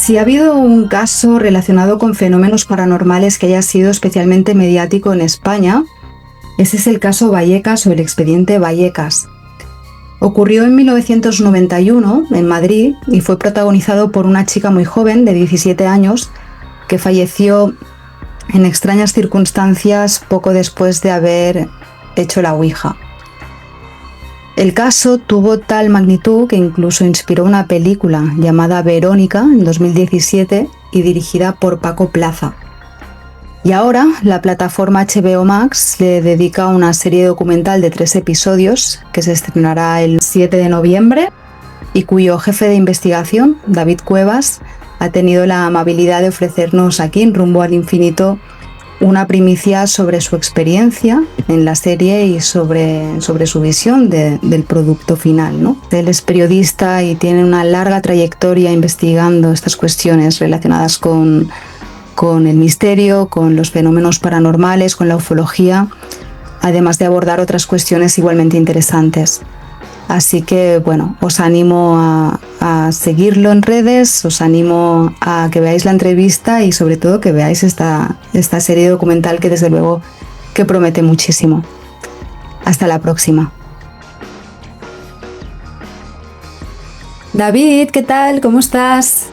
Si ha habido un caso relacionado con fenómenos paranormales que haya sido especialmente mediático en España, ese es el caso Vallecas o el expediente Vallecas. Ocurrió en 1991 en Madrid y fue protagonizado por una chica muy joven de 17 años que falleció en extrañas circunstancias poco después de haber hecho la Ouija. El caso tuvo tal magnitud que incluso inspiró una película llamada Verónica en 2017 y dirigida por Paco Plaza. Y ahora la plataforma HBO Max le dedica una serie documental de 3 episodios que se estrenará el 7 de noviembre y cuyo jefe de investigación, David Cuevas, ha tenido la amabilidad de ofrecernos aquí en Rumbo al Infinito una primicia sobre su experiencia en la serie y sobre su visión del producto final, ¿no? Él es periodista y tiene una larga trayectoria investigando estas cuestiones relacionadas con el misterio, con los fenómenos paranormales, con la ufología, además de abordar otras cuestiones igualmente interesantes. Así que, bueno, os animo a seguirlo en redes, os animo a que veáis la entrevista y sobre todo que veáis esta serie documental que desde luego que promete muchísimo. Hasta la próxima. David, ¿qué tal? ¿Cómo estás?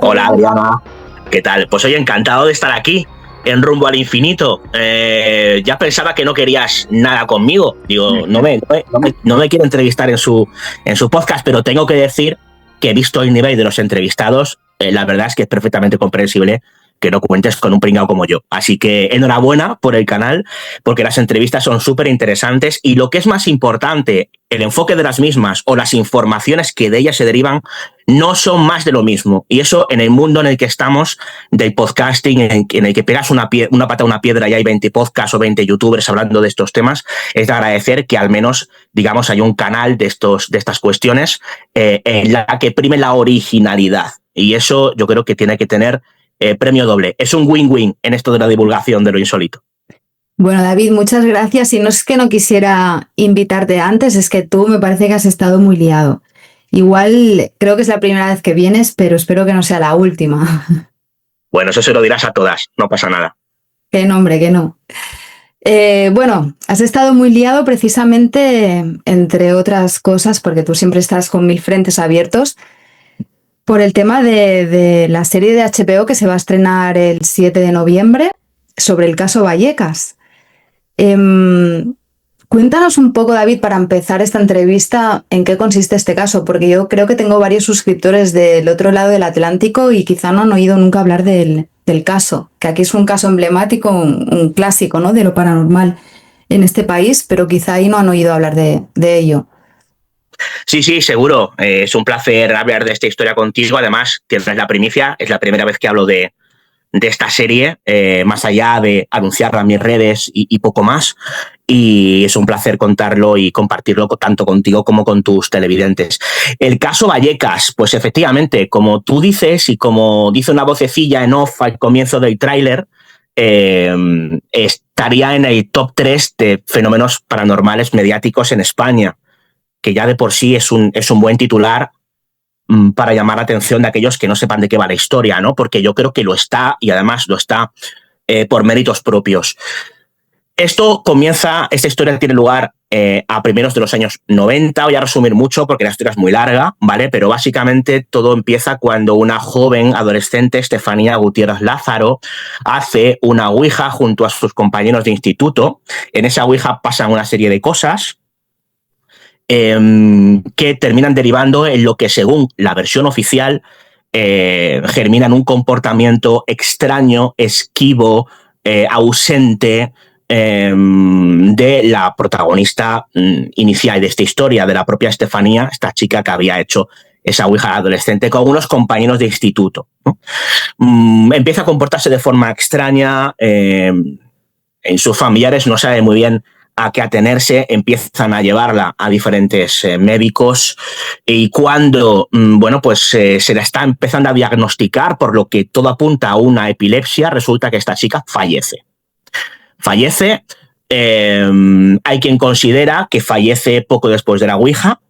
Hola, Adriana. ¿Qué tal? Pues hoy encantado de estar aquí en Rumbo al Infinito. Ya pensaba que no querías nada conmigo. Digo, no me quiero entrevistar en su podcast, pero tengo que decir que, visto el nivel de los entrevistados, la verdad es que es perfectamente comprensible que no cuentes con un pringao como yo. Así que enhorabuena por el canal, porque las entrevistas son súper interesantes y, lo que es más importante, el enfoque de las mismas o las informaciones que de ellas se derivan no son más de lo mismo. Y eso, en el mundo en el que estamos del podcasting, en el que pegas una pata a una piedra y hay 20 podcasts o 20 youtubers hablando de estos temas, es de agradecer que al menos, digamos, hay un canal de estas cuestiones en la que prime la originalidad. Y eso yo creo que tiene que tener premio doble. Es un win-win en esto de la divulgación de lo insólito. Bueno, David, muchas gracias. Y no es que no quisiera invitarte antes, es que tú me parece que has estado muy liado. Igual creo que es la primera vez que vienes, pero espero que no sea la última. Bueno, eso se lo dirás a todas, no pasa nada. Que no, hombre, que no. Bueno, has estado muy liado precisamente, entre otras cosas, porque tú siempre estás con 1000 frentes abiertos, por el tema de la serie de HBO que se va a estrenar el 7 de noviembre sobre el caso Vallecas. Cuéntanos un poco, David, para empezar esta entrevista, en qué consiste este caso, porque yo creo que tengo varios suscriptores del otro lado del Atlántico y quizá no han oído nunca hablar del caso, que aquí es un caso emblemático, un clásico, ¿no?, de lo paranormal en este país, pero quizá ahí no han oído hablar de ello. Sí, seguro. Es un placer hablar de esta historia contigo. Además, tienes la primicia, es la primera vez que hablo de esta serie, más allá de anunciarla en mis redes y poco más. Y es un placer contarlo y compartirlo tanto contigo como con tus televidentes. El caso Vallecas, pues efectivamente, como tú dices y como dice una vocecilla en off al comienzo del tráiler, estaría en el top 3 de fenómenos paranormales mediáticos en España, que ya de por sí es un buen titular para llamar la atención de aquellos que no sepan de qué va la historia, ¿no? Porque yo creo que lo está, y además lo está por méritos propios. Esta historia tiene lugar a primeros de los años 90. Voy a resumir mucho porque la historia es muy larga, ¿vale? Pero básicamente todo empieza cuando una joven adolescente, Estefanía Gutiérrez Lázaro, hace una ouija junto a sus compañeros de instituto. En esa ouija pasan una serie de cosas que terminan derivando en lo que, según la versión oficial, germinan un comportamiento extraño, esquivo, ausente de la protagonista inicial de esta historia, de la propia Estefanía, esta chica que había hecho esa ouija adolescente con unos compañeros de instituto, ¿no? Empieza a comportarse de forma extraña, en sus familiares no sabe muy bien a qué atenerse, empiezan a llevarla a diferentes médicos y cuando se la está empezando a diagnosticar, por lo que todo apunta a una epilepsia, resulta que esta chica fallece. Hay quien considera que fallece poco después de la ouija,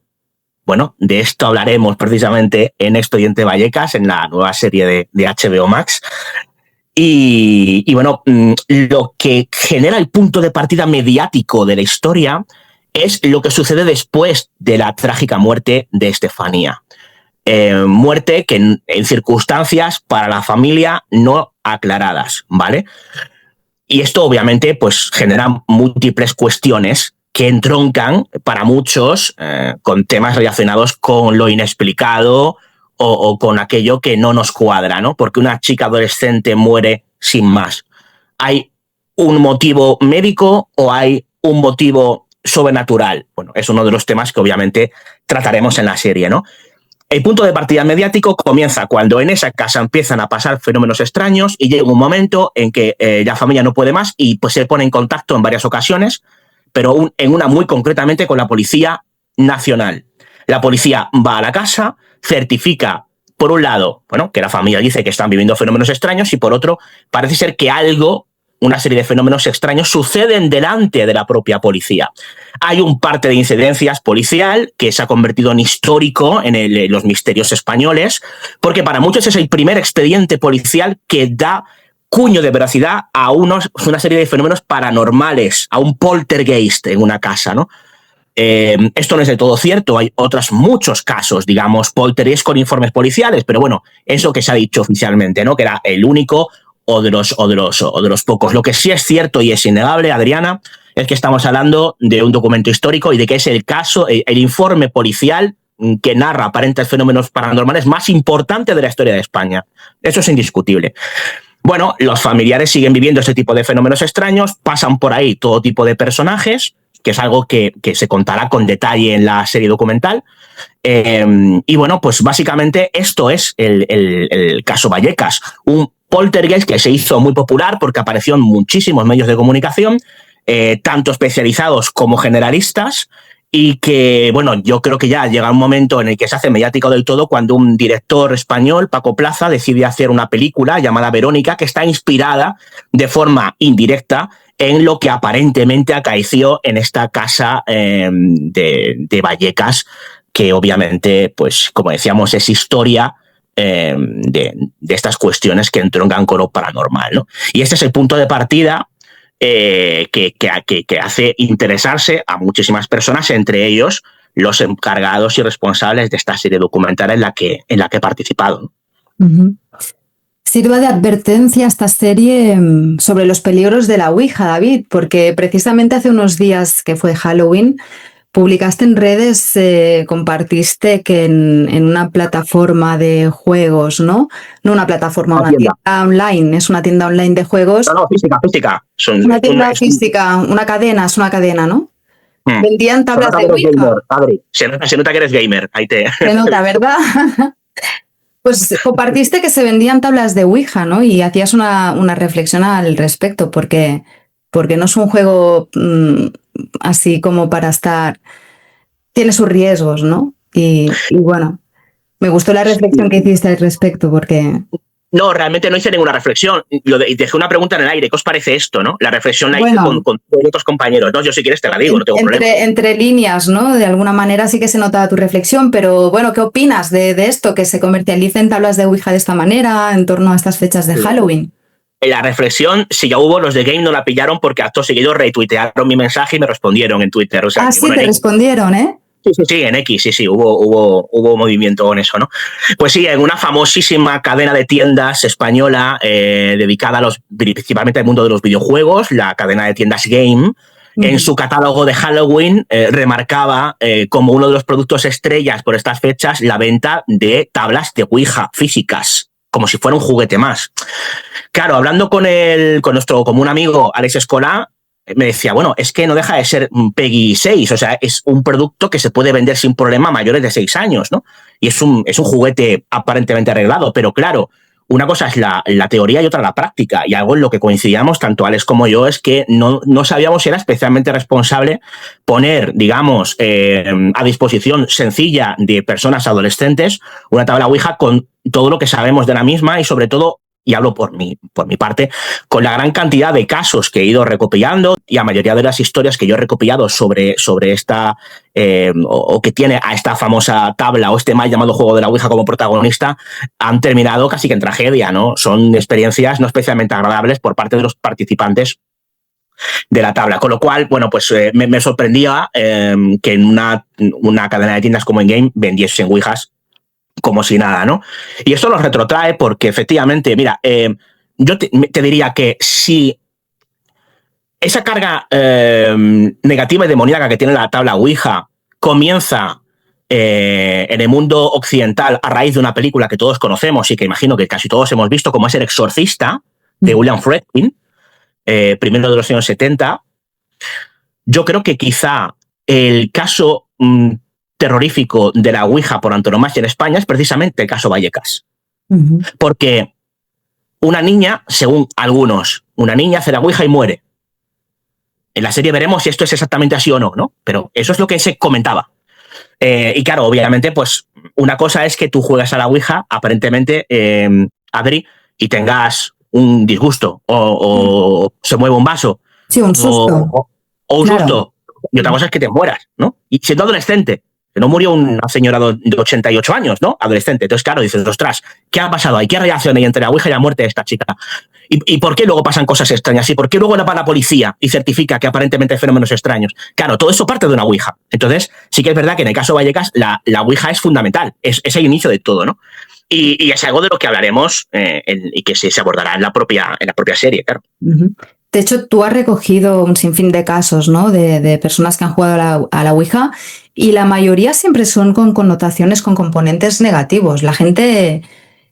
bueno, de esto hablaremos precisamente en Expediente Vallecas, en la nueva serie de HBO Max. Y bueno, lo que genera el punto de partida mediático de la historia es lo que sucede después de la trágica muerte de Estefanía. Muerte que en circunstancias para la familia no aclaradas, ¿vale? Y esto obviamente pues genera múltiples cuestiones que entroncan para muchos con temas relacionados con lo inexplicado o con aquello que no nos cuadra, ¿no? Porque una chica adolescente muere sin más. ¿Hay un motivo médico o hay un motivo sobrenatural? Bueno, es uno de los temas que obviamente trataremos en la serie, ¿no? El punto de partida mediático comienza cuando en esa casa empiezan a pasar fenómenos extraños y llega un momento en que la familia no puede más y pues se pone en contacto en varias ocasiones, pero en una muy concretamente con la Policía Nacional. La policía va a la casa, certifica, por un lado, bueno, que la familia dice que están viviendo fenómenos extraños y por otro, parece ser que algo, una serie de fenómenos extraños suceden delante de la propia policía. Hay un parte de incidencias policial que se ha convertido en histórico en los misterios españoles, porque para muchos es el primer expediente policial que da cuño de veracidad a una serie de fenómenos paranormales, a un poltergeist en una casa, ¿no? Esto no es de todo cierto, hay otros muchos casos, digamos, poltergeist con informes policiales, pero bueno, eso que se ha dicho oficialmente, ¿no? Que era el único o de los pocos. Lo que sí es cierto y es innegable, Adriana, es que estamos hablando de un documento histórico y de que es el caso, el informe policial que narra aparentes fenómenos paranormales más importante de la historia de España. Eso es indiscutible. Bueno, los familiares siguen viviendo ese tipo de fenómenos extraños, pasan por ahí todo tipo de personajes, que es algo que se contará con detalle en la serie documental. Y bueno, pues básicamente esto es el caso Vallecas, un poltergeist que se hizo muy popular porque apareció en muchísimos medios de comunicación, tanto especializados como generalistas, y que, bueno, yo creo que ya llega un momento en el que se hace mediático del todo cuando un director español, Paco Plaza, decide hacer una película llamada Verónica, que está inspirada de forma indirecta en lo que aparentemente acaeció en esta casa de Vallecas, que obviamente, pues como decíamos, es historia de estas cuestiones que entroncan con lo paranormal, ¿no? Y este es el punto de partida que hace interesarse a muchísimas personas, entre ellos los encargados y responsables de esta serie documental en la que he participado. Uh-huh. Sirva de advertencia esta serie sobre los peligros de la Ouija, David, porque precisamente hace unos días que fue Halloween, publicaste en redes, compartiste que en una plataforma de juegos, ¿no? No una plataforma, una tienda online, es una tienda online de juegos. No, física. Una tienda física, una cadena, ¿no? Vendían tablas de Ouija. Gamer, Adri. Se nota que eres gamer, ahí te... Se nota, ¿verdad? Pues compartiste que se vendían tablas de Ouija, ¿no? Y hacías una reflexión al respecto, porque no es un juego así como para estar... Tiene sus riesgos, ¿no? Y bueno, me gustó la reflexión que hiciste al respecto, porque... No, realmente no hice ninguna reflexión. Dejé una pregunta en el aire. ¿Qué os parece esto, no? La reflexión la hice con otros compañeros. No, yo si quieres te la digo, no tengo problema. Entre líneas, ¿no? De alguna manera sí que se notaba tu reflexión, pero bueno, ¿qué opinas de esto? Que se comercialicen tablas de Ouija de esta manera en torno a estas fechas de Halloween. La reflexión, si ya hubo, los de Game no la pillaron porque acto seguido retuitearon mi mensaje y me respondieron en Twitter. O sea, sí, bueno, te respondieron, ¿eh? Sí, en X, sí, hubo movimiento con eso, ¿no? Pues sí, en una famosísima cadena de tiendas española dedicada principalmente al mundo de los videojuegos, la cadena de tiendas Game, en su catálogo de Halloween remarcaba como uno de los productos estrellas por estas fechas la venta de tablas de Ouija físicas, como si fuera un juguete más. Claro, hablando con nuestro común amigo Alex Escolá, me decía, bueno, es que no deja de ser Peggy 6, o sea, es un producto que se puede vender sin problema a mayores de 6 años, ¿no? Y es un juguete aparentemente arreglado, pero claro, una cosa es la teoría y otra la práctica, y algo en lo que coincidíamos tanto Alex como yo es que no sabíamos si era especialmente responsable poner, digamos, a disposición sencilla de personas adolescentes una tabla Ouija con todo lo que sabemos de la misma y sobre todo y hablo por mi parte, con la gran cantidad de casos que he ido recopilando y la mayoría de las historias que yo he recopilado sobre esta, o que tiene a esta famosa tabla o este mal llamado juego de la Ouija como protagonista, han terminado casi que en tragedia, ¿no? Son experiencias no especialmente agradables por parte de los participantes de la tabla, con lo cual, bueno, pues me sorprendía que en una cadena de tiendas como Endgame vendiesen Ouijas como si nada, ¿no? Y esto lo retrotrae porque efectivamente, mira, yo te diría que si esa carga negativa y demoníaca que tiene la tabla Ouija comienza en el mundo occidental a raíz de una película que todos conocemos y que imagino que casi todos hemos visto, como es El Exorcista, de William Friedkin, primero de los años 70, yo creo que quizá el caso terrorífico de la Ouija por antonomasia en España es precisamente el caso Vallecas. Porque una niña, según algunos, una niña hace la Ouija y muere. En la serie veremos si esto es exactamente así o no, ¿no? Pero eso es lo que se comentaba. Y claro, obviamente, pues una cosa es que tú juegas a la Ouija, aparentemente, Adri, y tengas un disgusto o se mueve un vaso. Sí, un susto. O un susto. Y otra cosa es que te mueras, ¿no? Y siendo adolescente, que no murió una señora de 88 años, ¿no? Adolescente. Entonces, claro, dices, ostras, ¿qué ha pasado ahí? ¿Qué relación hay entre la Ouija y la muerte de esta chica? ¿Y por qué luego pasan cosas extrañas? ¿Y por qué luego va la policía y certifica que aparentemente hay fenómenos extraños? Claro, todo eso parte de una Ouija. Entonces, sí que es verdad que en el caso de Vallecas, la Ouija es fundamental. Es el inicio de todo, ¿no? Y es algo de lo que hablaremos y que se abordará en la propia serie, claro. De hecho, tú has recogido un sinfín de casos, ¿no? de personas que han jugado a la Ouija, y la mayoría siempre son con connotaciones, con componentes negativos. La gente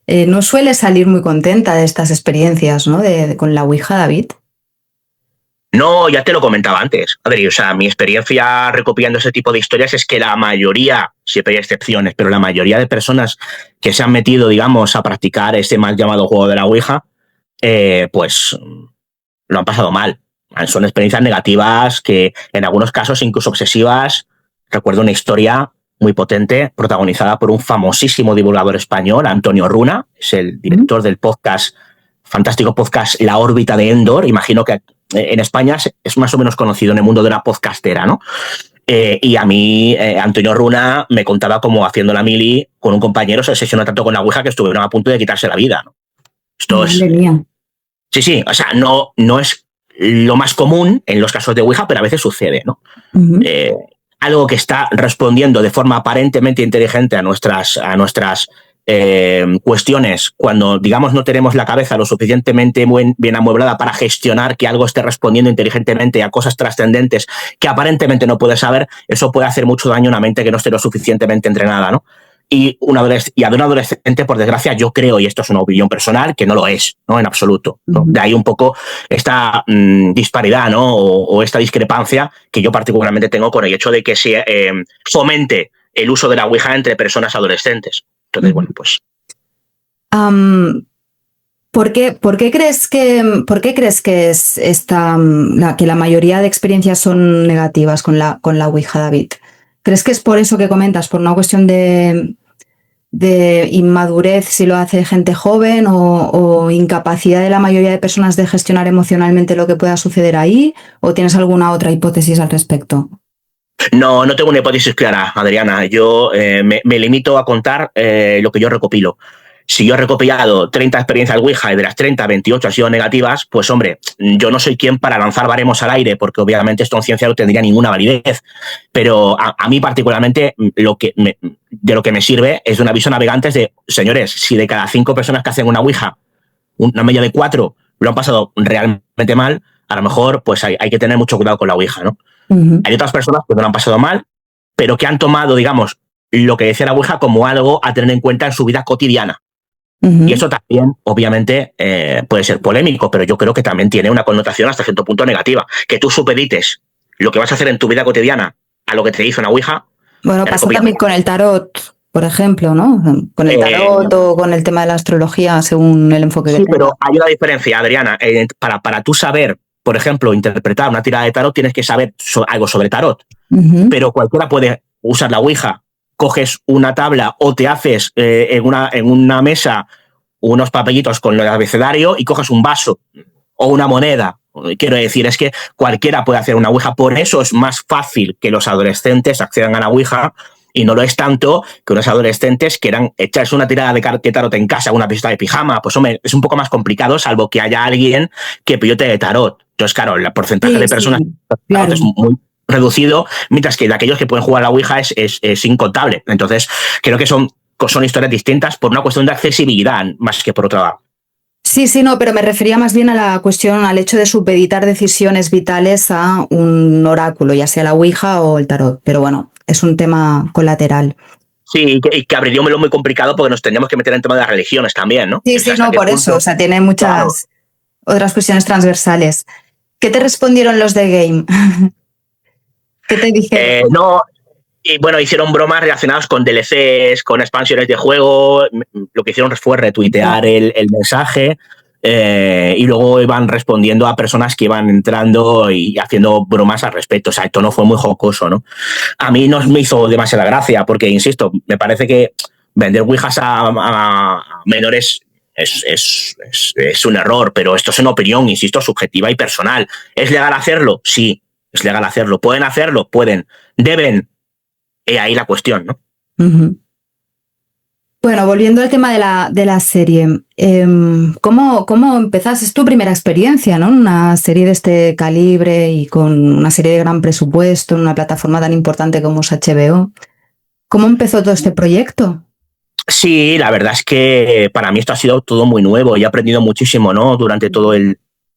no suele salir muy contenta de estas experiencias, ¿no? Con la Ouija, David. No, ya te lo comentaba antes, Adri. O sea, mi experiencia recopilando ese tipo de historias es que la mayoría, siempre hay excepciones, pero la mayoría de personas que se han metido, digamos, a practicar ese mal llamado juego de la Ouija, pues lo han pasado mal. Son experiencias negativas que en algunos casos incluso obsesivas. Recuerdo una historia muy potente protagonizada por un famosísimo divulgador español, Antonio Runa, es el director del podcast, fantástico podcast La órbita de Endor. Imagino que en España es más o menos conocido en el mundo de la podcastera, ¿no? Y a mí, Antonio Runa me contaba cómo haciendo la mili con un compañero se obsesionó tanto con la Ouija que estuvieron a punto de quitarse la vida, ¿no? Esto es... Sí, o sea, no es lo más común en los casos de Ouija, pero a veces sucede, ¿no? Algo que está respondiendo de forma aparentemente inteligente a nuestras cuestiones cuando, digamos, no tenemos la cabeza lo suficientemente bien amueblada para gestionar que algo esté respondiendo inteligentemente a cosas trascendentes que aparentemente no puede saber, eso puede hacer mucho daño a una mente que no esté lo suficientemente entrenada, ¿no? Y a un adolescente, por desgracia, yo creo, y esto es una opinión personal, que no lo es, ¿no? En absoluto, ¿no? De ahí un poco esta disparidad, ¿no? O esta discrepancia que yo particularmente tengo con el hecho de que se fomente el uso de la Ouija entre personas adolescentes. Entonces, bueno, pues... ¿Por qué crees que es que la mayoría de experiencias son negativas con la Ouija, David? ¿Crees que es por eso que comentas, por una cuestión de inmadurez si lo hace gente joven o incapacidad de la mayoría de personas de gestionar emocionalmente lo que pueda suceder ahí? ¿O tienes alguna otra hipótesis al respecto? No tengo una hipótesis clara, Adriana. Yo me limito a contar lo que yo recopilo. Si yo he recopilado 30 experiencias Ouija y de las 30, 28 han sido negativas, pues hombre, yo no soy quien para lanzar baremos al aire, porque obviamente esto en ciencia no tendría ninguna validez. Pero a mí particularmente de lo que me sirve es de un aviso a navegantes de, señores, si de cada 5 personas que hacen una Ouija, una media de 4 lo han pasado realmente mal, a lo mejor pues hay que tener mucho cuidado con la Ouija, ¿no? Hay otras personas que no lo han pasado mal, pero que han tomado, digamos, lo que decía la Ouija como algo a tener en cuenta en su vida cotidiana. Y eso también, obviamente, puede ser polémico, pero yo creo que también tiene una connotación hasta cierto punto negativa. Que tú supedites lo que vas a hacer en tu vida cotidiana a lo que te dice una Ouija. Bueno, pasa también con el tarot, por ejemplo, ¿no? Con el tarot o con el tema de la astrología, según el enfoque que tenga. Sí, pero hay una diferencia, Adriana. Para tú saber, por ejemplo, interpretar una tirada de tarot, tienes que saber algo sobre tarot. Pero cualquiera puede usar la Ouija. Coges una tabla o te haces en una mesa unos papelitos con el abecedario y coges un vaso o una moneda. Quiero decir, es que cualquiera puede hacer una ouija, por eso es más fácil que los adolescentes accedan a la ouija y no lo es tanto que unos adolescentes quieran echarse una tirada de tarot en casa, una visita de pijama. Pues hombre, es un poco más complicado, salvo que haya alguien que pilote de tarot. Entonces, claro, el porcentaje de personas claro, es muy reducido, mientras que de aquellos que pueden jugar a la ouija es incontable. Entonces, creo que son historias distintas por una cuestión de accesibilidad más que por otra. Sí, no, pero me refería más bien a la cuestión, al hecho de supeditar decisiones vitales a un oráculo, ya sea la ouija o el tarot. Pero bueno, es un tema colateral. Sí, y que abriría un melón muy complicado porque nos tendríamos que meter en el tema de las religiones también, ¿no? Sí, no, por eso. O sea, tiene muchas otras cuestiones transversales. ¿Qué te respondieron los de Game? ¿Qué te dijeron? No, y bueno, hicieron bromas relacionadas con DLCs, con expansiones de juego. Lo que hicieron fue retuitear el mensaje y luego iban respondiendo a personas que iban entrando y haciendo bromas al respecto. O sea, esto no fue muy jocoso, ¿no? A mí no me hizo demasiada gracia porque, insisto, me parece que vender ouijas a menores es un error, pero esto es una opinión, insisto, subjetiva y personal. ¿Es legal hacerlo? Sí, es legal hacerlo. ¿Pueden hacerlo? Pueden. ¿Deben? Ahí la cuestión, ¿no? Uh-huh. Bueno, volviendo al tema de la serie, ¿cómo empezaste? Es tu primera experiencia, ¿no? Una serie de este calibre y con una serie de gran presupuesto en una plataforma tan importante como es HBO. ¿Cómo empezó todo este proyecto? Sí, la verdad es que para mí esto ha sido todo muy nuevo y he aprendido muchísimo, ¿no? Durante todo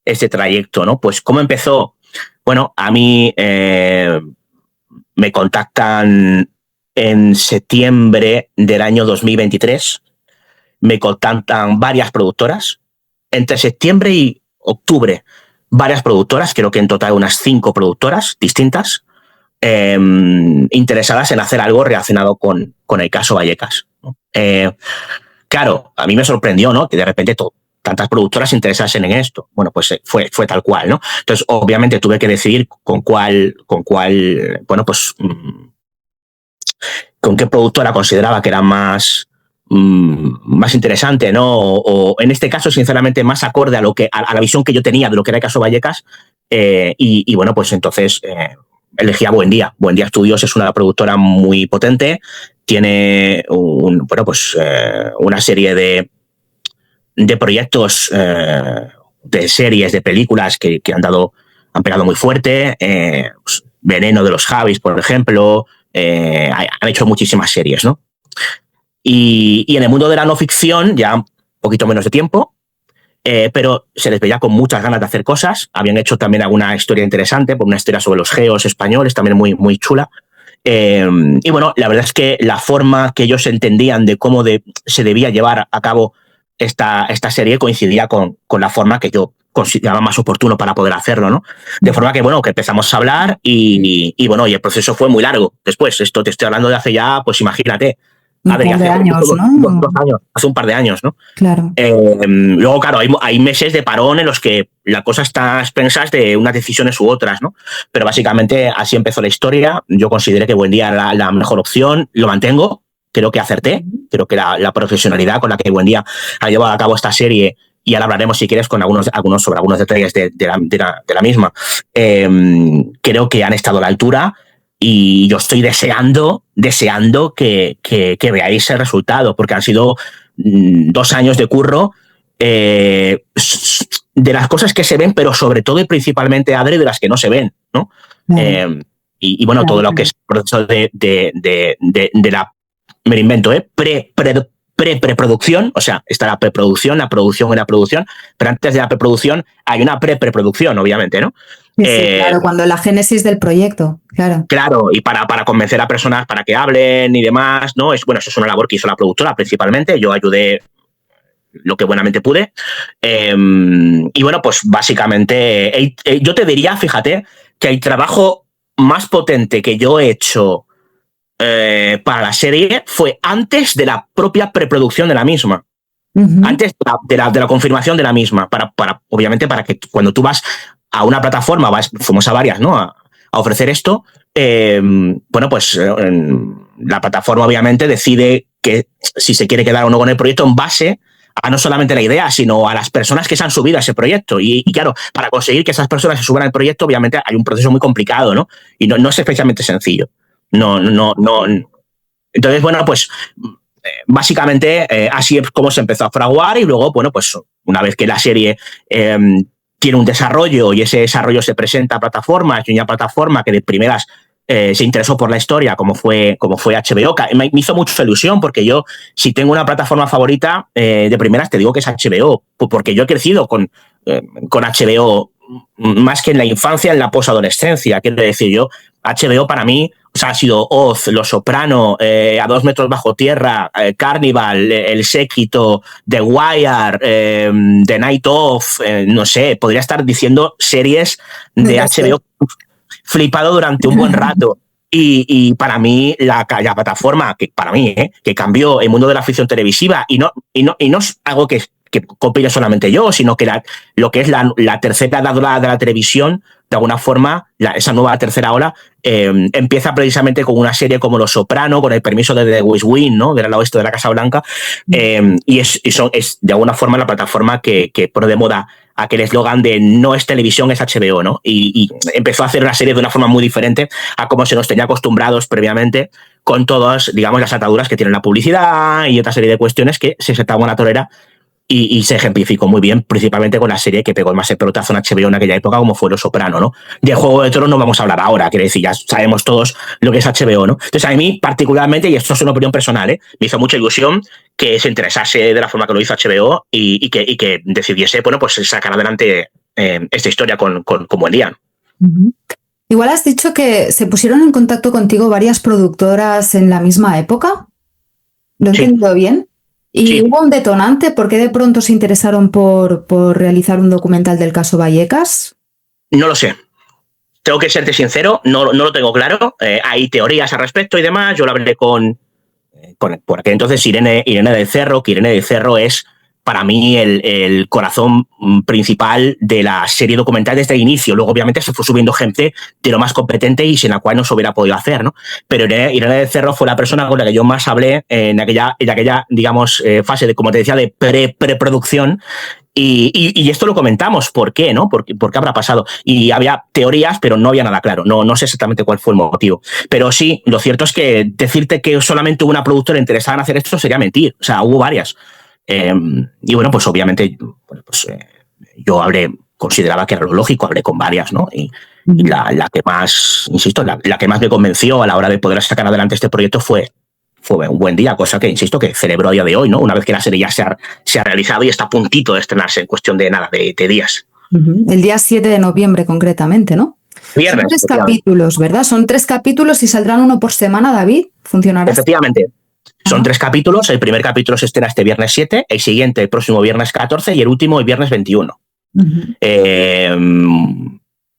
este trayecto, ¿no? Pues, ¿cómo empezó? Bueno, a mí me contactan en septiembre del año 2023. Me contactan varias productoras. Entre septiembre y octubre, varias productoras, creo que en total unas 5 productoras distintas, interesadas en hacer algo relacionado con el caso Vallecas. Claro, a mí me sorprendió, ¿no? Que de repente tantas productoras interesasen en esto. Bueno, pues fue tal cual, ¿no? Entonces, obviamente tuve que decidir con cuál, bueno, pues con qué productora consideraba que era más interesante, ¿no? O en este caso, sinceramente, más acorde a a la visión que yo tenía de lo que era el caso Vallecas. Y bueno, pues entonces elegí a Buendía. Buendía Studios es una productora muy potente. Tiene una serie de proyectos, de series, de películas que han pegado muy fuerte. Pues, Veneno de los Javis, por ejemplo. Han hecho muchísimas series, ¿no? Y en el mundo de la no ficción, ya un poquito menos de tiempo, pero se les veía con muchas ganas de hacer cosas. Habían hecho también alguna historia interesante, por una historia sobre los geos españoles, también muy, muy chula. Y bueno, la verdad es que la forma que ellos entendían de cómo se debía llevar a cabo esta serie coincidía con la forma que yo consideraba más oportuno para poder hacerlo, ¿no? De forma que, bueno, que empezamos a hablar y bueno, y el proceso fue muy largo. Después, esto te estoy hablando de hace ya, pues imagínate, un par de años, ¿no? 2 años, hace un par de años, ¿no? Claro. Luego, claro, hay meses de parón en los que la cosa está a expensas de unas decisiones u otras, ¿no? Pero básicamente así empezó la historia. Yo consideré que Buendía era la mejor opción, lo mantengo, creo que acerté, creo que la profesionalidad con la que Buendía ha llevado a cabo esta serie, y ahora hablaremos, si quieres, con algunos detalles de la misma, creo que han estado a la altura. Y yo estoy deseando que veáis el resultado, porque han sido 2 años de curro, de las cosas que se ven, pero sobre todo y principalmente, Adri, de las que no se ven, ¿no? Vale. Y bueno, todo lo que es el proceso de la, me lo invento, preproducción, o sea, está la preproducción, la producción y la producción, pero antes de la preproducción hay una preproducción, obviamente, ¿no? Sí, claro, cuando la génesis del proyecto, claro. Claro, y para convencer a personas para que hablen y demás, ¿no? Eso es una labor que hizo la productora principalmente. Yo ayudé lo que buenamente pude. Y bueno, pues básicamente, yo te diría, fíjate, que el trabajo más potente que yo he hecho para la serie fue antes de la propia preproducción de la misma. Uh-huh. Antes de la confirmación de la misma, obviamente para que cuando tú vas a una plataforma, fuimos a varias, ¿no? A ofrecer esto, bueno, pues la plataforma obviamente decide que si se quiere quedar o no con el proyecto en base a no solamente la idea, sino a las personas que se han subido a ese proyecto. Y claro, para conseguir que esas personas se suban al proyecto, obviamente hay un proceso muy complicado, ¿no? Y no es especialmente sencillo. No. Entonces, bueno, pues básicamente así es como se empezó a fraguar y luego, bueno, pues una vez que la serie tiene un desarrollo y ese desarrollo se presenta a plataformas y una plataforma que de primeras se interesó por la historia, como fue HBO. Me hizo mucha ilusión porque yo, si tengo una plataforma favorita, de primeras te digo que es HBO, porque yo he crecido con HBO más que en la infancia, en la posadolescencia. Quiero decir, HBO para mí, o sea, ha sido Oz, Los Soprano, A 2 metros bajo tierra, Carnival, El Séquito, The Wire, The Night Of, no sé, podría estar diciendo series de HBO flipado durante un buen rato. Y para mí, la plataforma que para mí, que cambió el mundo de la ficción televisiva, y no es algo que compile solamente yo, sino que lo que es la tercera ola de la televisión, de alguna forma, esa nueva tercera ola, empieza precisamente con una serie como Los Soprano, con el permiso de The West Wing, ¿no? Del lado oeste de la Casa Blanca, y es de alguna forma la plataforma que pone de moda aquel eslogan de no es televisión, es HBO, ¿no? Y empezó a hacer una serie de una forma muy diferente a como se nos tenía acostumbrados previamente, con todas, digamos, las ataduras que tiene la publicidad y otra serie de cuestiones que se saltaban a la torera. Y se ejemplificó muy bien, principalmente con la serie que pegó más el pelotazo en HBO en aquella época, como fue Los Soprano, ¿no? De Juego de Tronos no vamos a hablar ahora, quiero decir, ya sabemos todos lo que es HBO, ¿no? Entonces, a mí particularmente, y esto es una opinión personal, me hizo mucha ilusión que se interesase de la forma que lo hizo HBO y que decidiese, bueno, pues sacar adelante esta historia con buen día. Uh-huh. Igual has dicho que se pusieron en contacto contigo varias productoras en la misma época. ¿Lo he entendido bien? ¿Y sí. Hubo un detonante? ¿Por qué de pronto se interesaron por realizar un documental del caso Vallecas? No lo sé. Tengo que serte sincero, no lo tengo claro. Hay teorías al respecto y demás. Yo lo hablé con por aquel entonces Irene del Cerro, que Irene del Cerro es para mí el corazón principal de la serie documental desde el inicio. Luego, obviamente, se fue subiendo gente de lo más competente y sin la cual no se hubiera podido hacer, ¿no? Pero Irene del Cerro fue la persona con la que yo más hablé en aquella digamos, fase de, como te decía, de preproducción. Y esto lo comentamos, ¿por qué, no? ¿Por qué habrá pasado? Y había teorías, pero no había nada claro. No sé exactamente cuál fue el motivo. Pero sí, lo cierto es que decirte que solamente hubo una productora interesada en hacer esto sería mentir. O sea, hubo varias. Y bueno, pues obviamente yo consideraba que era lo lógico, hablé con varias, ¿no? Y la que más, insisto, la que más me convenció a la hora de poder sacar adelante este proyecto fue un buen día, cosa que, insisto, que celebro a día de hoy, ¿no? Una vez que la serie ya se ha realizado y está a puntito de estrenarse en cuestión de nada, de días. El día 7 de noviembre, concretamente, ¿no? Viernes. Son 3 capítulos, ¿verdad? Son 3 capítulos y saldrán uno por semana, David. ¿Funcionará? Efectivamente. Son 3 capítulos. El primer capítulo se estrena este viernes 7, el siguiente el próximo viernes 14 y el último el viernes 21.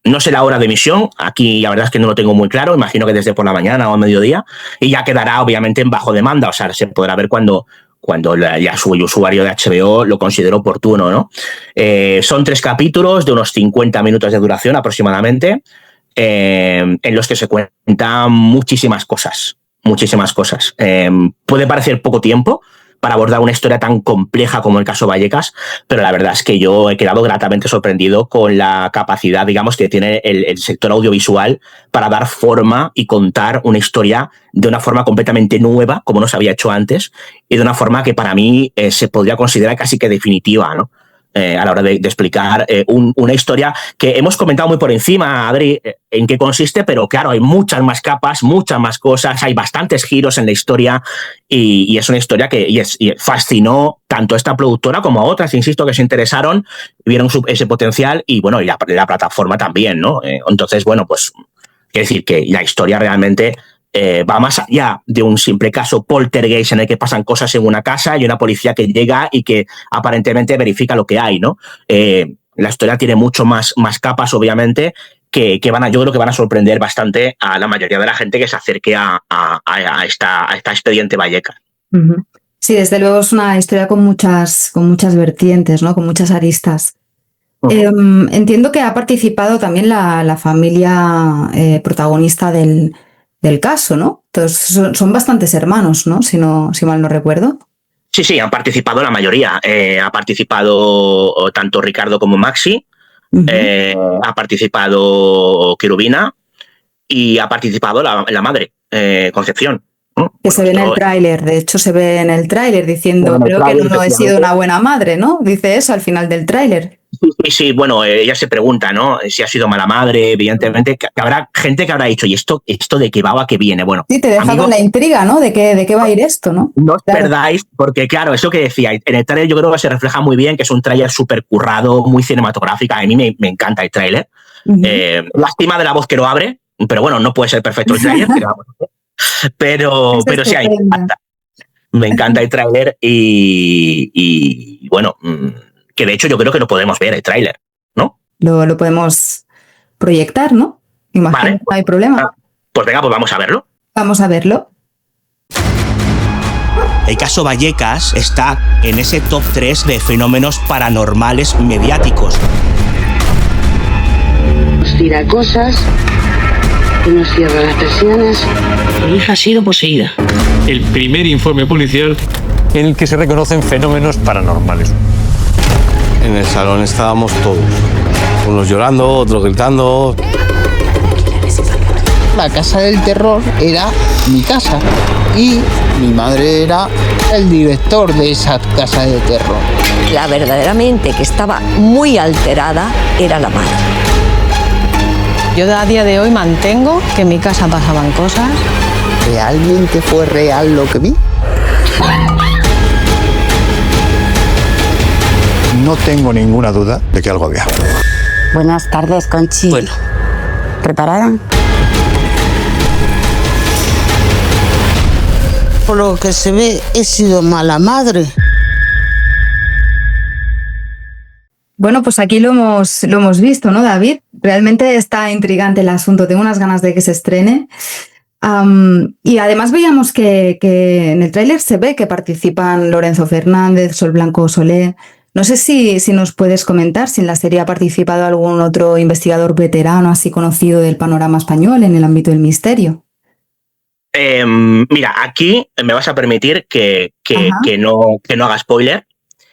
No sé la hora de emisión, aquí la verdad es que no lo tengo muy claro, imagino que desde por la mañana o a mediodía, y ya quedará obviamente en bajo demanda, o sea, se podrá ver cuando ya su usuario de HBO lo considere oportuno, ¿no? Son 3 capítulos de unos 50 minutos de duración aproximadamente, en los que se cuentan muchísimas cosas. Puede parecer poco tiempo para abordar una historia tan compleja como el caso Vallecas, pero la verdad es que yo he quedado gratamente sorprendido con la capacidad, digamos, que tiene el sector audiovisual para dar forma y contar una historia de una forma completamente nueva, como no se había hecho antes, y de una forma que para mí se podría considerar casi que definitiva, ¿no? A la hora de explicar una historia que hemos comentado muy por encima, Adri, en qué consiste, pero claro, hay muchas más capas, muchas más cosas, hay bastantes giros en la historia y es una historia que fascinó tanto a esta productora como a otras, insisto, que se interesaron, vieron ese potencial y bueno, y la plataforma también, ¿no? Entonces, bueno, pues quiero decir que la historia realmente va más allá de un simple caso poltergeist en el que pasan cosas en una casa y una policía que llega y que aparentemente verifica lo que hay, ¿no? La historia tiene mucho más capas, obviamente, que yo creo que van a sorprender bastante a la mayoría de la gente que se acerque a esta expediente Vallecas. Sí, desde luego es una historia con muchas vertientes, ¿no? Con muchas aristas. Entiendo que ha participado también la familia protagonista del caso, ¿no? Entonces son bastantes hermanos, ¿no? Si mal no recuerdo. Sí, han participado la mayoría. Ha participado tanto Ricardo como Maxi, ha participado Querubina y ha participado la madre, Concepción. Que se ve en el tráiler, de hecho se ve en el tráiler diciendo, creo que no he sido una buena madre, ¿no? Dice eso al final del tráiler. Sí, bueno, ella se pregunta, ¿no? Si ha sido mala madre, evidentemente, que habrá gente que habrá dicho, ¿y esto de qué va o a qué viene? Bueno, sí, te deja amigos, con la intriga, ¿no? De qué va a ir esto, ¿no? No os perdáis, porque claro, es lo que decía, en el tráiler yo creo que se refleja muy bien, que es un tráiler súper currado, muy cinematográfico, a mí me encanta el tráiler. Lástima de la voz que lo abre, pero bueno, no puede ser perfecto el tráiler, pero sí, a mí me encanta el tráiler y bueno, que de hecho yo creo que lo podemos ver el tráiler, ¿no? Lo podemos proyectar, ¿no? Imagino, vale, no hay problema. Pues venga, pues vamos a verlo. Vamos a verlo. El caso Vallecas está en ese top 3 de fenómenos paranormales mediáticos. Nos tira cosas, y nos cierra las persianas. Mi hija ha sido poseída. El primer informe policial en el que se reconocen fenómenos paranormales. En el salón estábamos todos, unos llorando, otros gritando. La casa del terror era mi casa y mi madre era el director de esa casa de terror. La verdaderamente que estaba muy alterada era la madre. Yo a día de hoy mantengo que en mi casa pasaban cosas. ¿Realmente fue real lo que vi? No tengo ninguna duda de que algo había. Buenas tardes, Conchi. Bueno. ¿Preparada? Por lo que se ve, he sido mala madre. Bueno, pues aquí lo hemos visto, ¿no, David? Realmente está intrigante el asunto. Tengo unas ganas de que se estrene. Y además veíamos que en el tráiler se ve que participan Lorenzo Fernández, Sol Blanco Solé. No sé si nos puedes comentar si en la serie ha participado algún otro investigador veterano así conocido del panorama español en el ámbito del misterio. Mira, aquí me vas a permitir que no haga spoiler,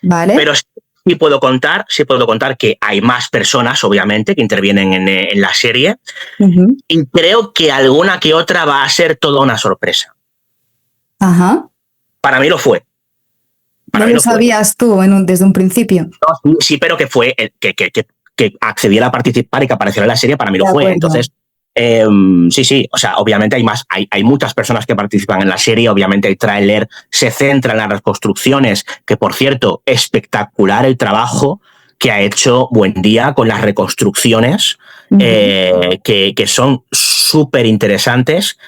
vale. Pero sí puedo contar que hay más personas, obviamente, que intervienen en la serie, y creo que alguna que otra va a ser toda una sorpresa. Ajá. Para mí lo fue. ¿No lo sabías tú desde un principio? No, sí, pero que fue que accediera a participar y que apareciera en la serie, para mí lo fue. Entonces, sí, o sea, obviamente hay muchas personas que participan en la serie, obviamente el tráiler se centra en las reconstrucciones, que por cierto, espectacular el trabajo que ha hecho Buendía con las reconstrucciones, que son súper interesantes.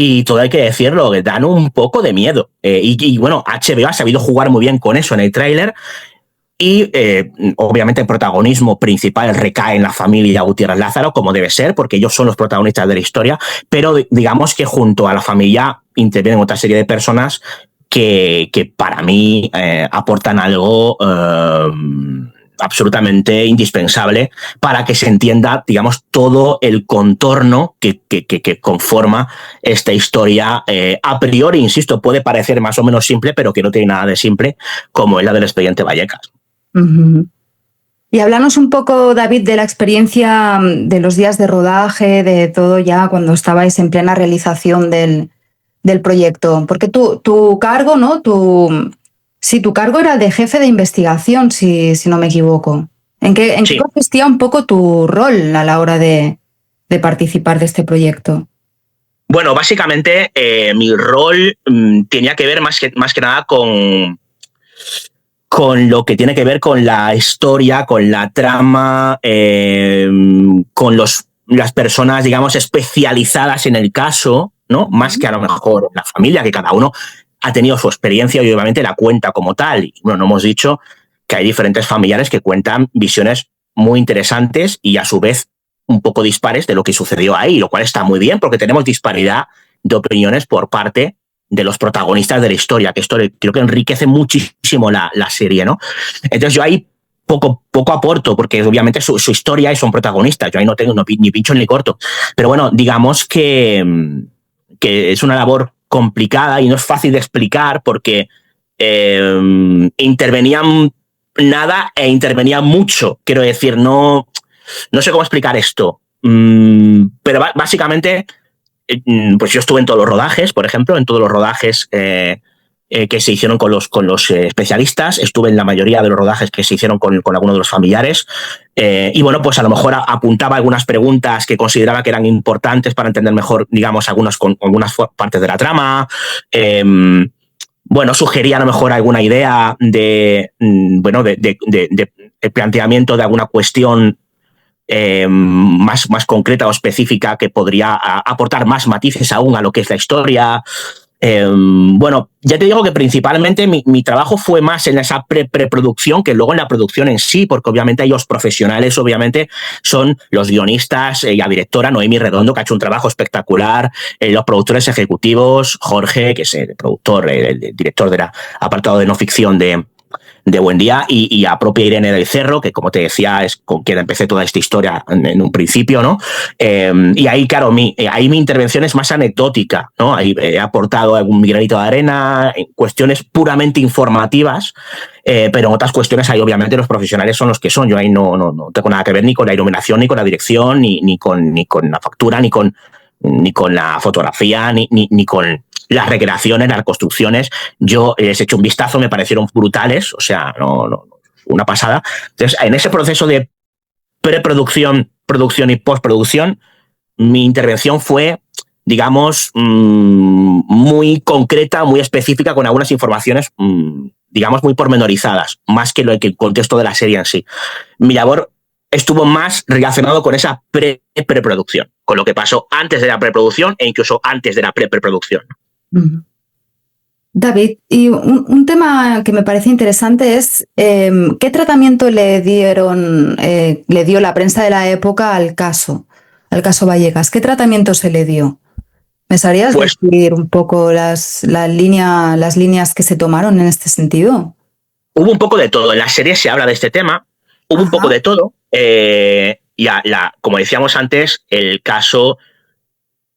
Y todo hay que decirlo, que dan un poco de miedo. Y bueno, HBO ha sabido jugar muy bien con eso en el tráiler. Y obviamente el protagonismo principal recae en la familia Gutiérrez Lázaro, como debe ser, porque ellos son los protagonistas de la historia. Pero digamos que junto a la familia intervienen otra serie de personas que para mí aportan algo absolutamente indispensable para que se entienda, digamos, todo el contorno que conforma esta historia. A priori, insisto, puede parecer más o menos simple, pero que no tiene nada de simple, como es la del expediente Vallecas. Y háblanos un poco, David, de la experiencia de los días de rodaje, de todo ya cuando estabais en plena realización del proyecto. Porque tu cargo, ¿no? Tu cargo era de jefe de investigación, si no me equivoco. ¿En qué consistía un poco tu rol a la hora de participar de este proyecto? Bueno, básicamente mi rol tenía que ver más que nada con lo que tiene que ver con la historia, con la trama, con las personas, digamos, especializadas en el caso, ¿no? Más que a lo mejor la familia, que cada uno ha tenido su experiencia y obviamente la cuenta como tal. Y bueno, no hemos dicho que hay diferentes familiares que cuentan visiones muy interesantes y a su vez un poco dispares de lo que sucedió ahí, lo cual está muy bien porque tenemos disparidad de opiniones por parte de los protagonistas de la historia, que esto creo que enriquece muchísimo la serie, ¿no? Entonces yo ahí poco aporto, porque obviamente su historia y son protagonistas, yo ahí no tengo ni pincho ni corto. Pero bueno, digamos que es una labor complicada y no es fácil de explicar porque intervenían nada e intervenían mucho. Quiero decir, no sé cómo explicar esto, pero básicamente, pues yo estuve en todos los rodajes, por ejemplo, en todos los rodajes que se hicieron con los especialistas, estuve en la mayoría de los rodajes que se hicieron con algunos de los familiares, y bueno, pues a lo mejor apuntaba algunas preguntas que consideraba que eran importantes para entender mejor, digamos, algunas partes de la trama. Bueno, sugería a lo mejor alguna idea de planteamiento de alguna cuestión más concreta o específica que podría aportar más matices aún a lo que es la historia. Bueno, ya te digo que principalmente mi trabajo fue más en esa preproducción que luego en la producción en sí, porque obviamente los profesionales obviamente son los guionistas y la directora Noemi Redondo, que ha hecho un trabajo espectacular, los productores ejecutivos, Jorge, que es el productor, el director del apartado de no ficción de Buen Día, y a propia Irene del Cerro, que como te decía es con quien empecé toda esta historia en un principio, ¿no? Y ahí, claro, mi intervención es más anecdótica, ¿no? Ahí he aportado algún granito de arena en cuestiones puramente informativas, pero en otras cuestiones ahí obviamente los profesionales son los que son. Yo ahí no tengo nada que ver ni con la iluminación, ni con la dirección, ni con la factura, ni con la fotografía, ni con las recreaciones, las construcciones. Yo les he hecho un vistazo, me parecieron brutales, o sea, una pasada. Entonces, en ese proceso de preproducción, producción y postproducción, mi intervención fue, digamos, muy concreta, muy específica, con algunas informaciones, digamos, muy pormenorizadas, más que el contexto de la serie en sí. Mi labor estuvo más relacionado con esa preproducción, con lo que pasó antes de la preproducción e incluso antes de la preproducción. David, y un tema que me parece interesante es ¿qué tratamiento le dio la prensa de la época al caso Vallecas? ¿Qué tratamiento se le dio? ¿Me sabrías decir un poco las líneas que se tomaron en este sentido? Hubo un poco de todo. En la serie se habla de este tema. Hubo un poco de todo. Como decíamos antes, el caso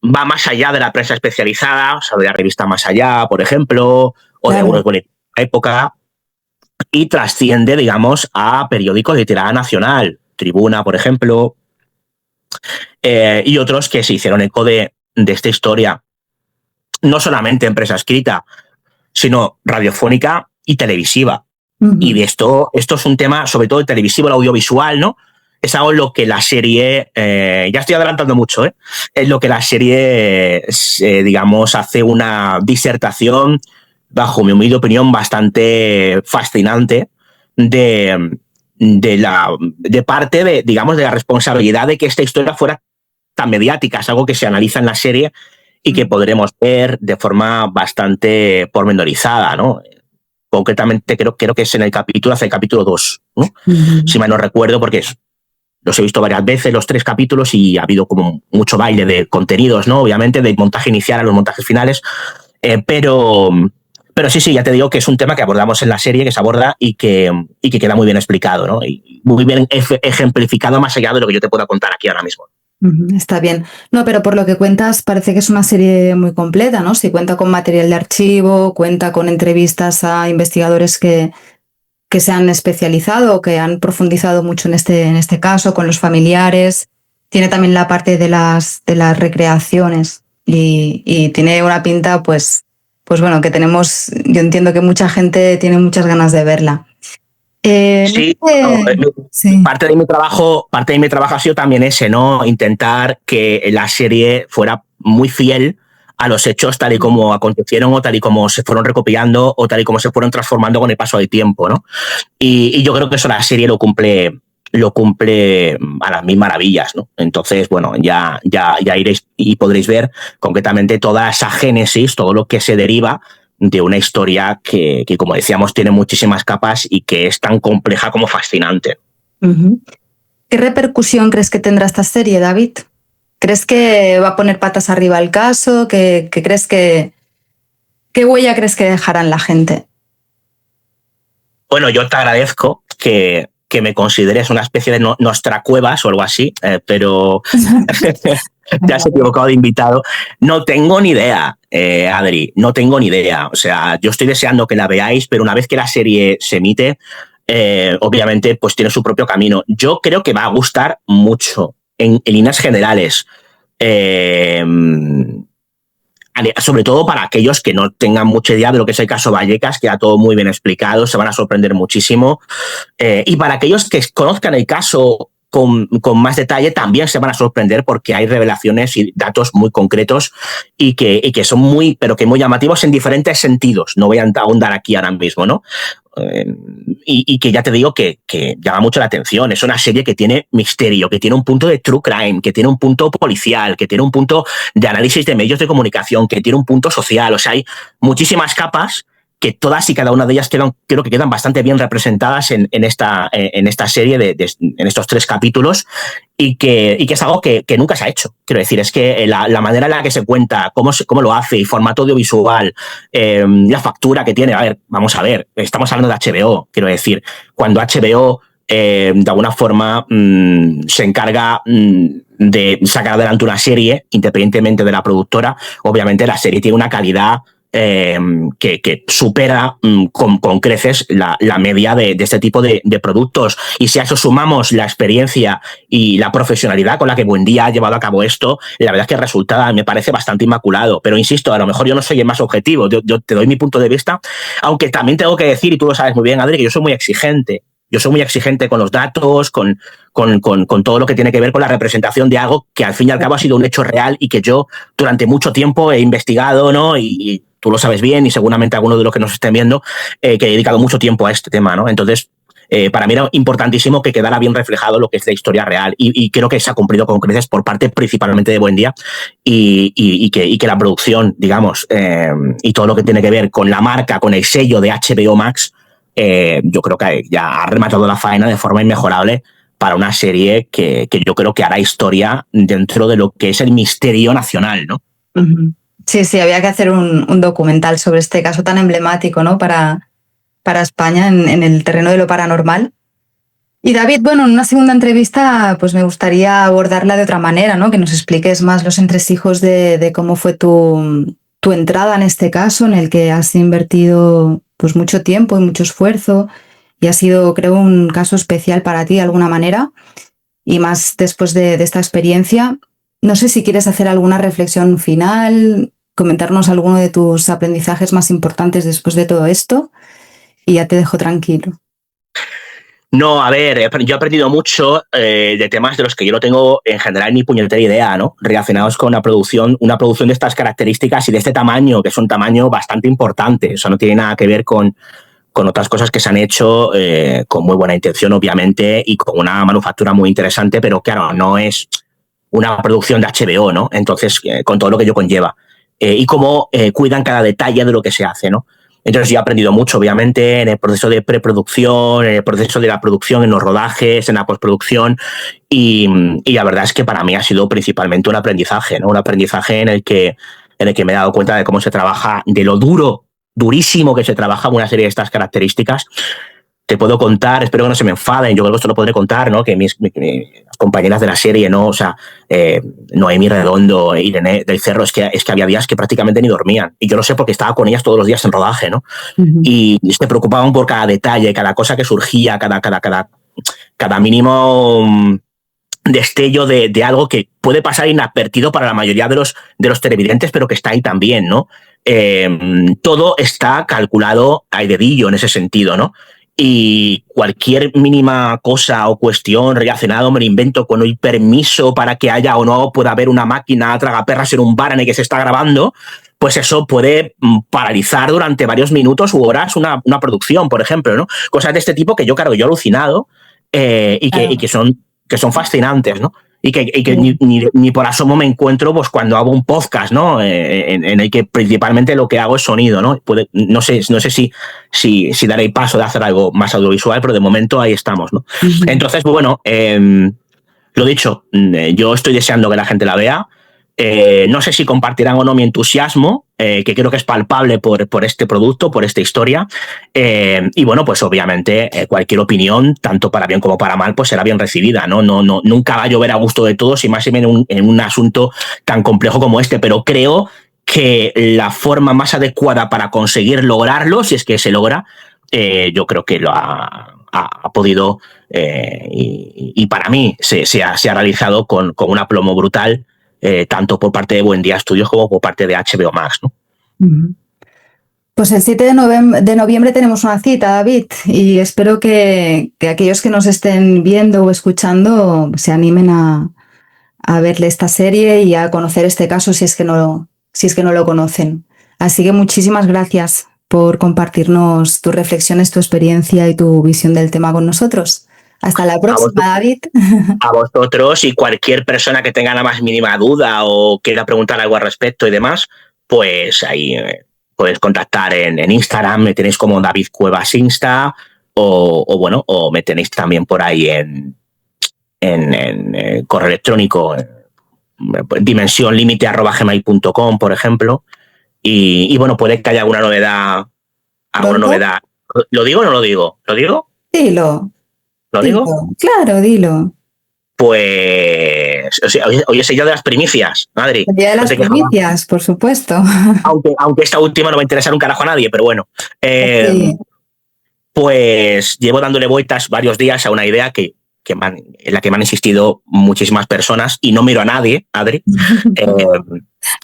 va más allá de la prensa especializada, o sea, de la revista Más Allá, por ejemplo, o de algunos boletos de la época, y trasciende, digamos, a periódicos de tirada nacional, Tribuna, por ejemplo, y otros que se hicieron eco de esta historia, no solamente en prensa escrita, sino radiofónica y televisiva. Y de esto es un tema, sobre todo el televisivo, el audiovisual, ¿no? Es algo en lo que la serie, ya estoy adelantando mucho, es lo que la serie, digamos, hace una disertación, bajo mi humilde opinión, bastante fascinante de parte de, digamos, de la responsabilidad de que esta historia fuera tan mediática. Es algo que se analiza en la serie y que podremos ver de forma bastante pormenorizada, ¿no? Concretamente creo que es en el capítulo 2, ¿no? Si mal no recuerdo, porque los he visto varias veces, los 3 capítulos, y ha habido como mucho baile de contenidos, ¿no? Obviamente, del montaje inicial a los montajes finales, pero sí, ya te digo que es un tema que abordamos en la serie, que se aborda y que queda muy bien explicado, ¿no? Y muy bien ejemplificado, más allá de lo que yo te pueda contar aquí ahora mismo. Está bien. No, pero por lo que cuentas parece que es una serie muy completa, ¿no? Si cuenta con material de archivo, cuenta con entrevistas a investigadores que se han especializado o que han profundizado mucho en este caso, con los familiares. Tiene también la parte de las recreaciones y tiene una pinta, pues bueno, que yo entiendo que mucha gente tiene muchas ganas de verla. Sí. Parte de mi trabajo ha sido también ese, ¿no? Intentar que la serie fuera muy fiel a los hechos tal y como acontecieron, o tal y como se fueron recopilando, o tal y como se fueron transformando con el paso del tiempo, ¿no? Y yo creo que eso la serie lo cumple a las mil maravillas, ¿no? Entonces, bueno, ya iréis y podréis ver concretamente toda esa génesis, todo lo que se deriva de una historia que, como decíamos, tiene muchísimas capas y que es tan compleja como fascinante. ¿Qué repercusión crees que tendrá esta serie, David? ¿Crees que va a poner patas arriba el caso? ¿Qué huella crees que dejará en la gente? Bueno, yo te agradezco que me consideres una especie de Nostracuevas o algo así, pero te has equivocado de invitado. No tengo ni idea. Adri, no tengo ni idea. O sea, yo estoy deseando que la veáis, pero una vez que la serie se emite, obviamente pues tiene su propio camino. Yo creo que va a gustar mucho en líneas generales. Sobre todo para aquellos que no tengan mucha idea de lo que es el caso Vallecas, queda todo muy bien explicado, se van a sorprender muchísimo. Y para aquellos que conozcan el caso con más detalle, también se van a sorprender porque hay revelaciones y datos muy concretos y que son muy llamativos en diferentes sentidos. No voy a ahondar aquí ahora mismo, ¿no? Y que ya te digo que llama mucho la atención. Es una serie que tiene misterio, que tiene un punto de true crime, que tiene un punto policial, que tiene un punto de análisis de medios de comunicación, que tiene un punto social. O sea, hay muchísimas capas que todas y cada una de ellas creo que quedan bastante bien representadas en esta serie, en estos 3 capítulos, y que es algo que nunca se ha hecho. Quiero decir, es que la manera en la que se cuenta, cómo lo hace, el formato audiovisual, la factura que tiene. A ver, vamos a ver, estamos hablando de HBO, quiero decir, cuando HBO de alguna forma se encarga de sacar adelante una serie, independientemente de la productora, obviamente la serie tiene una calidad que supera con creces la media de este tipo de productos. Y si a eso sumamos la experiencia y la profesionalidad con la que Buendía ha llevado a cabo esto, la verdad es que el resultado me parece bastante inmaculado. Pero insisto, a lo mejor yo no soy el más objetivo, yo te doy mi punto de vista, aunque también tengo que decir, y tú lo sabes muy bien, Adri, que yo soy muy exigente. Yo soy muy exigente con los datos, con todo lo que tiene que ver con la representación de algo que al fin y al cabo ha sido un hecho real y que yo durante mucho tiempo he investigado, ¿no? Y tú lo sabes bien, y seguramente algunos de los que nos estén viendo, que he dedicado mucho tiempo a este tema, ¿no? Entonces, para mí era importantísimo que quedara bien reflejado lo que es la historia real, y creo que se ha cumplido con creces por parte principalmente de Buendía, y que la producción, digamos, y todo lo que tiene que ver con la marca, con el sello de HBO Max, yo creo que ya ha rematado la faena de forma inmejorable para una serie que yo creo que hará historia dentro de lo que es el misterio nacional, ¿no? Sí, había que hacer un documental sobre este caso tan emblemático, ¿no? Para España en el terreno de lo paranormal. Y David, bueno, en una segunda entrevista pues me gustaría abordarla de otra manera, ¿no? Que nos expliques más los entresijos de cómo fue tu entrada en este caso, en el que has invertido pues mucho tiempo y mucho esfuerzo, y ha sido, creo, un caso especial para ti de alguna manera, y más después de esta experiencia. No sé si quieres hacer alguna reflexión final, comentarnos alguno de tus aprendizajes más importantes después de todo esto, y ya te dejo tranquilo. No, a ver, yo he aprendido mucho de temas de los que yo no tengo en general ni puñetera idea, ¿no? Relacionados con una producción de estas características y de este tamaño, que es un tamaño bastante importante. Eso no tiene nada que ver con otras cosas que se han hecho con muy buena intención, obviamente, y con una manufactura muy interesante, pero claro, no es una producción de HBO, ¿no? Entonces, con todo lo que ello conlleva. Y cómo cuidan cada detalle de lo que se hace, ¿no? Entonces yo he aprendido mucho, obviamente, en el proceso de preproducción, en el proceso de la producción, en los rodajes, en la postproducción, y la verdad es que para mí ha sido principalmente un aprendizaje, ¿no? Un aprendizaje en el que me he dado cuenta de cómo se trabaja, de lo durísimo que se trabaja una serie de estas características. Te puedo contar, espero que no se me enfaden, yo creo que esto lo podré contar, ¿no? Que mis compañeras de la serie, ¿no? O sea, Noemí Redondo, Irene del Cerro, es que había días que prácticamente ni dormían. Y yo lo sé porque estaba con ellas todos los días en rodaje, ¿no? Uh-huh. Y se preocupaban por cada detalle, cada cosa que surgía, cada mínimo destello de algo que puede pasar inadvertido para la mayoría de los televidentes, pero que está ahí también, ¿no? Todo está calculado a dedillo en ese sentido, ¿no? Y cualquier mínima cosa o cuestión relacionada, me lo invento, con el permiso para que haya o no pueda haber una máquina tragaperras en un bar en el que se está grabando, pues eso puede paralizar durante varios minutos u horas una producción, por ejemplo, ¿no? Cosas de este tipo que yo he alucinado y que son fascinantes, ¿no? Y que ni por asomo me encuentro pues cuando hago un podcast, ¿no? En el que principalmente lo que hago es sonido, ¿no? No sé si daré el paso de hacer algo más audiovisual, pero de momento ahí estamos, ¿no? Uh-huh. Entonces, bueno, lo dicho, yo estoy deseando que la gente la vea. No sé si compartirán o no mi entusiasmo, que creo que es palpable por este producto, por esta historia. Y bueno, pues obviamente cualquier opinión, tanto para bien como para mal, pues será bien recibida, ¿no? Nunca va a llover a gusto de todos, y más en un asunto tan complejo como este, pero creo que la forma más adecuada para conseguir lograrlo, si es que se logra, yo creo que lo ha podido y para mí se ha realizado con un aplomo brutal, tanto por parte de Buendía Estudios como por parte de HBO Max, ¿no? Pues el 7 de noviembre tenemos una cita, David, y espero que aquellos que nos estén viendo o escuchando se animen a verle esta serie y a conocer este caso si es que no lo conocen. Así que muchísimas gracias por compartirnos tus reflexiones, tu experiencia y tu visión del tema con nosotros. Hasta la próxima, David. A vosotros, y cualquier persona que tenga la más mínima duda o quiera preguntar algo al respecto y demás, pues ahí podéis contactar en Instagram, me tenéis como David Cuevas Insta, o me tenéis también por ahí en correo electrónico, dimensionlimite@gmail.com, por ejemplo. Y bueno, puede que haya alguna novedad. ¿Lo digo o no lo digo? ¿Lo digo? Dilo. ¿Lo digo? Claro, dilo. Pues hoy es el día de las primicias, Adri. El día de las primicias, por supuesto. Aunque esta última no va a interesar un carajo a nadie, pero bueno. Sí. Pues llevo dándole vueltas varios días a una idea en la que me han insistido muchísimas personas y no miro a nadie, Adri,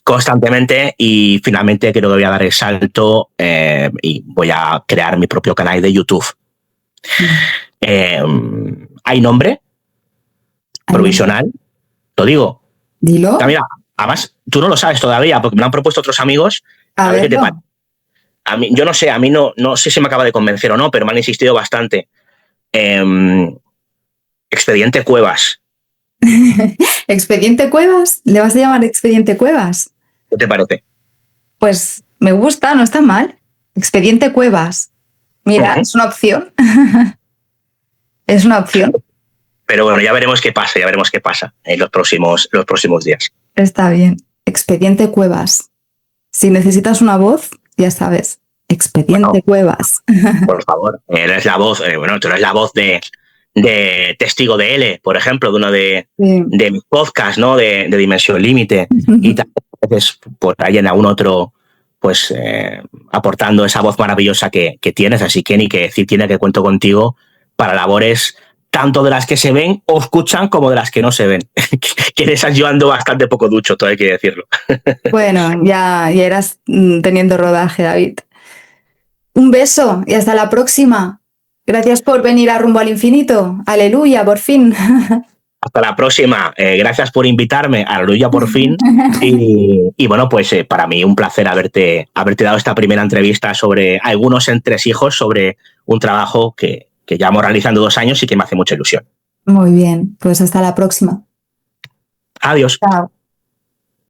constantemente, y finalmente creo que voy a dar el salto y voy a crear mi propio canal de YouTube. ¿Hay nombre? Provisional. ¿Lo digo? Dilo. Mira, además, tú no lo sabes todavía porque me lo han propuesto otros amigos. A ver qué te parece. A mí, yo no sé, a mí no sé si me acaba de convencer o no, pero me han insistido bastante. Expediente Cuevas. ¿Expediente Cuevas? ¿Le vas a llamar Expediente Cuevas? ¿Qué te parece? Pues me gusta, no está mal. Expediente Cuevas. Mira, es una opción. Es una opción. Pero bueno, ya veremos qué pasa en los próximos días. Está bien. Expediente Cuevas. Si necesitas una voz, ya sabes. Expediente Cuevas. Por favor, eres la voz, tú eres la voz de Testigo de L, por ejemplo, de uno de mis podcasts, ¿no? De Dimensión Límite. Y también a veces por ahí en algún otro, pues aportando esa voz maravillosa que tienes. Así que ni que decir tiene que cuento contigo para labores tanto de las que se ven o escuchan como de las que no se ven. Que en esas yo ando bastante poco ducho, todo hay que decirlo. Bueno, ya irás teniendo rodaje, David. Un beso y hasta la próxima. Gracias por venir a Rumbo al Infinito. Aleluya, por fin. Hasta la próxima. Gracias por invitarme. Aleluya, por fin. Y bueno, pues para mí un placer haberte dado esta primera entrevista sobre algunos entresijos, sobre un trabajo que llevamos realizando 2 años y que me hace mucha ilusión. Muy bien, pues hasta la próxima. Adiós. Chao.